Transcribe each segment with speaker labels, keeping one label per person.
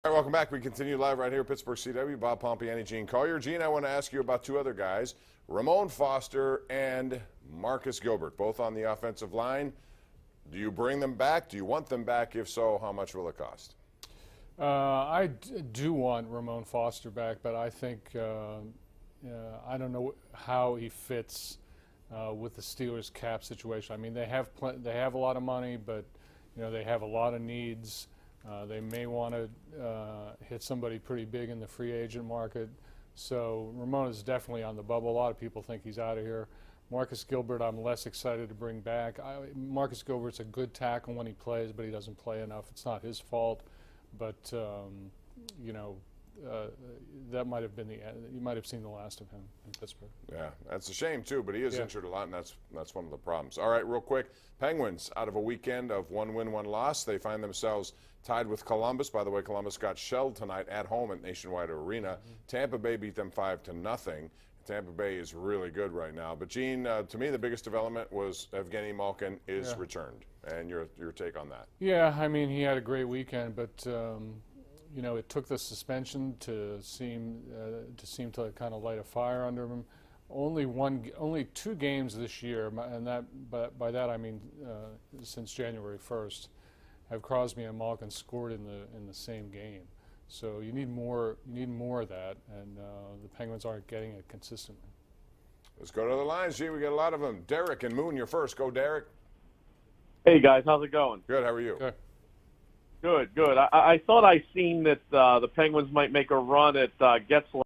Speaker 1: All right, welcome back. We continue live right here at Pittsburgh CW. Bob Pompeani, Gene Collier. Gene, I want to ask you about two other guys, Ramon Foster and Marcus Gilbert, both on the offensive line. Do you bring them back? Do you want them back? If so, how much will it cost?
Speaker 2: I do want Ramon Foster back, but I think I don't know how he fits with the Steelers' cap situation. I mean, they have a lot of money, but they have a lot of needs. They may want to hit somebody pretty big in the free agent market. So Ramon is definitely on the bubble. A lot of people think he's out of here. Marcus Gilbert, I'm less excited to bring back. Marcus Gilbert's a good tackle when he plays, but he doesn't play enough. It's not his fault, but that might have been you might have seen the last of him in Pittsburgh.
Speaker 1: Yeah, that's a shame too, but he is injured a lot, and that's one of the problems. All right, real quick, Penguins out of a weekend of 1 win, 1 loss, they find themselves tied with Columbus. By the way, Columbus got shelled tonight at home at Nationwide Arena. Tampa Bay beat them 5-0. Tampa Bay is really good right now. But Gene, to me, the biggest development was Evgeny Malkin is returned, and your take on that?
Speaker 2: Yeah, I mean, he had a great weekend, but it took the suspension to seem to kind of light a fire under him. Only 2 games this year, and by that I mean since January 1st, have Crosby and Malkin scored in the same game. So you need more of that, and the Penguins aren't getting it consistently.
Speaker 1: Let's go to the lines, Gene. We got a lot of them. Derek and Moon, you're first. Go, Derek.
Speaker 3: Hey guys, how's it going?
Speaker 1: Good. How are you?
Speaker 3: Good. Good. I thought I seen that the Penguins might make a run at Getzler.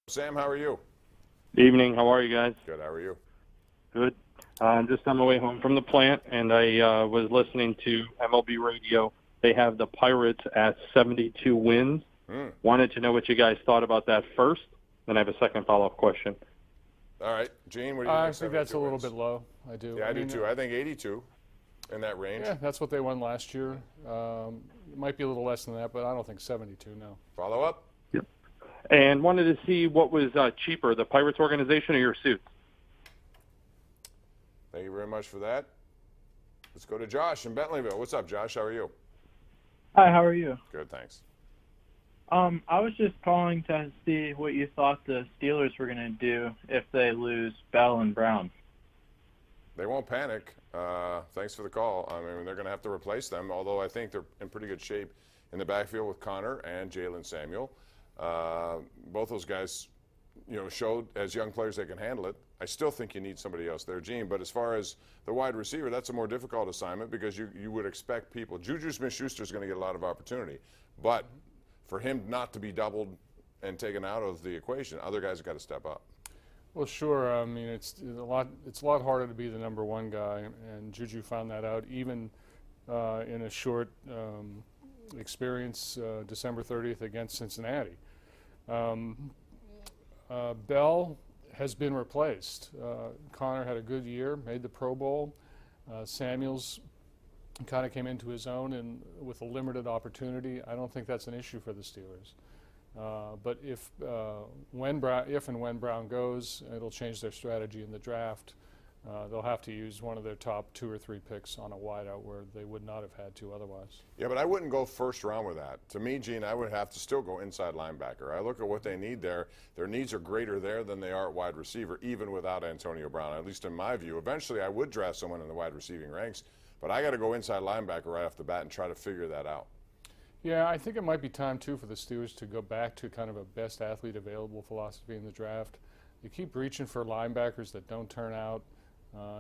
Speaker 1: Sam, how are you?
Speaker 4: Evening. How are you guys?
Speaker 1: Good. How are you?
Speaker 4: Good. I'm just on my way home from the plant, and I was listening to MLB radio. They have the Pirates at 72 wins. Wanted to know what you guys thought about that first, then I have a second follow-up question.
Speaker 1: All right. Gene, what do you think?
Speaker 2: I think that's a little bit low. I do.
Speaker 1: Yeah, I do too. I think 82 in that range.
Speaker 2: Yeah, that's what they won last year. It might be a little less than that, but I don't think 72, no.
Speaker 1: Follow up?
Speaker 4: Yep. And wanted to see what was cheaper, the Pirates organization or your suits?
Speaker 1: Thank you very much for that. Let's go to Josh in Bentleyville. What's up, Josh? How are you?
Speaker 5: Hi, how are you?
Speaker 1: Good, thanks.
Speaker 5: I was just calling to see what you thought the Steelers were going to do if they lose Bell and Brown.
Speaker 1: They won't panic. Thanks for the call. I mean, they're going to have to replace them, although I think they're in pretty good shape in the backfield with Connor and Jalen Samuel. Both those guys, showed as young players they can handle it. I still think you need somebody else there, Gene. But as far as the wide receiver, that's a more difficult assignment because you would expect people. Juju Smith-Schuster is going to get a lot of opportunity. But for him not to be doubled and taken out of the equation, other guys have got to step up.
Speaker 2: Well, sure. I mean, it's a lot harder to be the number one guy, and Juju found that out even in a short experience, December 30th against Cincinnati. Bell has been replaced. Connor had a good year, made the Pro Bowl. Samuels kind of came into his own and with a limited opportunity. I don't think that's an issue for the Steelers. But if and when Brown goes, it'll change their strategy in the draft. They'll have to use one of their top 2 or 3 picks on a wideout where they would not have had to otherwise.
Speaker 1: Yeah, but I wouldn't go first round with that. To me, Gene, I would have to still go inside linebacker. I look at what they need there. Their needs are greater there than they are at wide receiver, even without Antonio Brown, at least in my view. Eventually, I would draft someone in the wide receiving ranks, but I got to go inside linebacker right off the bat and try to figure that out.
Speaker 2: Yeah, I think it might be time, too, for the Steelers to go back to kind of a best athlete available philosophy in the draft. You keep reaching for linebackers that don't turn out.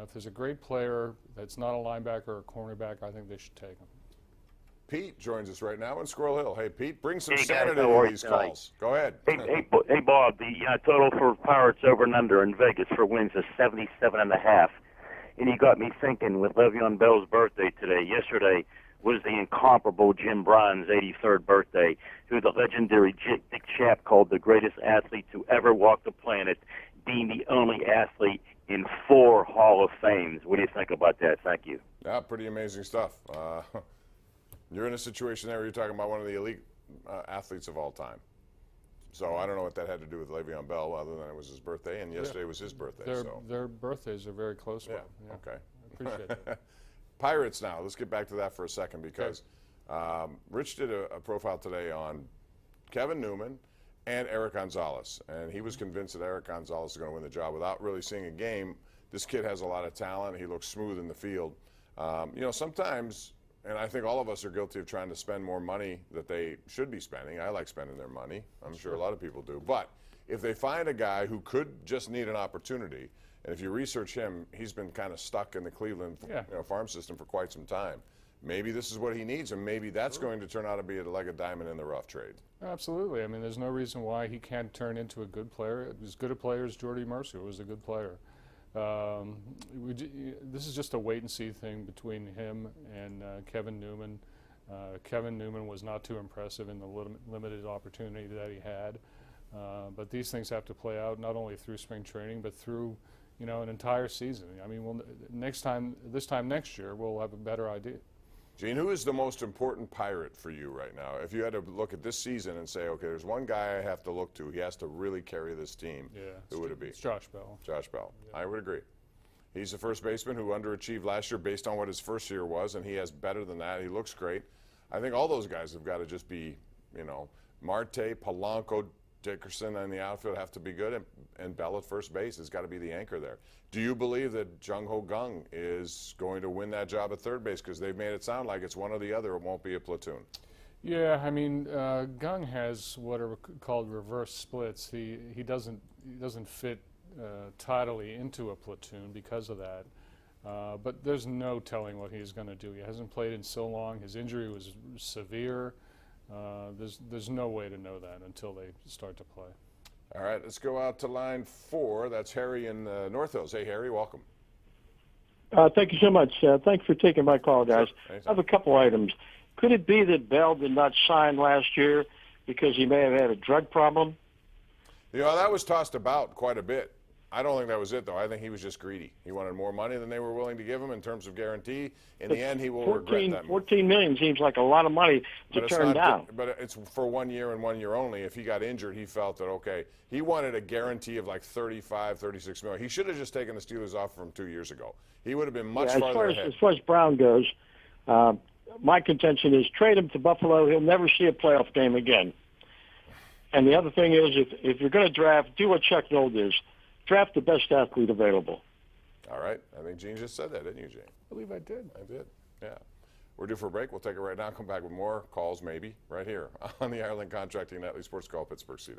Speaker 2: If there's a great player that's not a linebacker or a cornerback, I think they should take him.
Speaker 1: Pete joins us right now in Squirrel Hill. Hey, Pete, bring some
Speaker 6: Hey,
Speaker 1: sanity
Speaker 6: guys, how are
Speaker 1: to
Speaker 6: you
Speaker 1: these
Speaker 6: tonight?
Speaker 1: calls. Go ahead.
Speaker 6: Hey, Bob, the total for Pirates over and under in Vegas for wins is 77.5. And you got me thinking with Le'Veon Bell's birthday today. Yesterday was the incomparable Jim Bryan's 83rd birthday, who the legendary Dick Schaap called the greatest athlete to ever walk the planet, being the only athlete in 4 Hall of Fames. What do you think about that? Thank you.
Speaker 1: Yeah, pretty amazing stuff. You're in a situation there where you're talking about one of the elite athletes of all time. So I don't know what that had to do with Le'Veon Bell, other than it was his birthday, and yesterday was his birthday.
Speaker 2: Their birthdays are very close.
Speaker 1: Yeah.
Speaker 2: Yeah.
Speaker 1: Okay.
Speaker 2: I appreciate that.
Speaker 1: Pirates now. Let's get back to that for a second because Rich did a profile today on Kevin Newman and Eric Gonzalez, and he was convinced that Eric Gonzalez is going to win the job without really seeing a game. This kid has a lot of talent. He looks smooth in the field. You know, sometimes, and I think all of us are guilty of trying to spend more money that they should be spending. I like spending their money. I'm sure a lot of people do. But if they find a guy who could just need an opportunity, and if you research him, he's been kind of stuck in the Cleveland farm system for quite some time. Maybe this is what he needs, and maybe that's going to turn out to be like a diamond in the rough trade. Absolutely.
Speaker 2: I mean, there's no reason why he can't turn into a good player. As good a player as Jordy Mercer was a good player. This is just a wait-and-see thing between him and Kevin Newman. Kevin Newman was not too impressive in the limited opportunity that he had. But these things have to play out not only through spring training, but through an entire season. I mean, this time next year, we'll have a better idea.
Speaker 1: Gene, who is the most important Pirate for you right now? If you had to look at this season and say, okay, there's one guy I have to look to, he has to really carry this team, who would it be?
Speaker 2: It's Josh Bell.
Speaker 1: Josh Bell. Yeah. I would agree. He's the first baseman who underachieved last year based on what his first year was, and he has better than that. He looks great. I think all those guys have got to just be, Marte, Polanco, Dickerson in the outfield have to be good, and Bell at first base has got to be the anchor there. Do you believe that Jung Ho Kang is going to win that job at third base? Because they've made it sound like it's one or the other. It won't be a platoon.
Speaker 2: Yeah, I mean, Kang has what are called reverse splits. He doesn't fit tidily into a platoon because of that. But there's no telling what he's going to do. He hasn't played in so long. His injury was severe. There's no way to know that until they start to play.
Speaker 1: All right, let's go out to line 4. That's Harry in North Hills. Hey, Harry, welcome.
Speaker 7: Thank you so much. Thanks for taking my call, guys.
Speaker 1: Sure.
Speaker 7: I have a couple items. Could it be that Bell did not sign last year because he may have had a drug problem?
Speaker 1: That was tossed about quite a bit. I don't think that was it, though. I think he was just greedy. He wanted more money than they were willing to give him in terms of guarantee. In the end, he will regret that move.
Speaker 7: $14 million seems like a lot of money to turn down.
Speaker 1: But it's for 1 year and 1 year only. If he got injured, he felt that, okay, he wanted a guarantee of like $35, $36 million. He should have just taken the Steelers offer from 2 years ago. He would have been much farther ahead.
Speaker 7: As far as Brown goes, my contention is trade him to Buffalo. He'll never see a playoff game again. And the other thing is, if you're going to draft, do what Chuck Noll is. Draft the best athlete available.
Speaker 1: All right. I think Gene just said that, didn't you, Gene?
Speaker 2: I believe I did.
Speaker 1: I did, yeah. We're due for a break. We'll take it right now. Come back with more calls, maybe, right here on the Ireland Contracting Nightly Sports Call, Pittsburgh CW.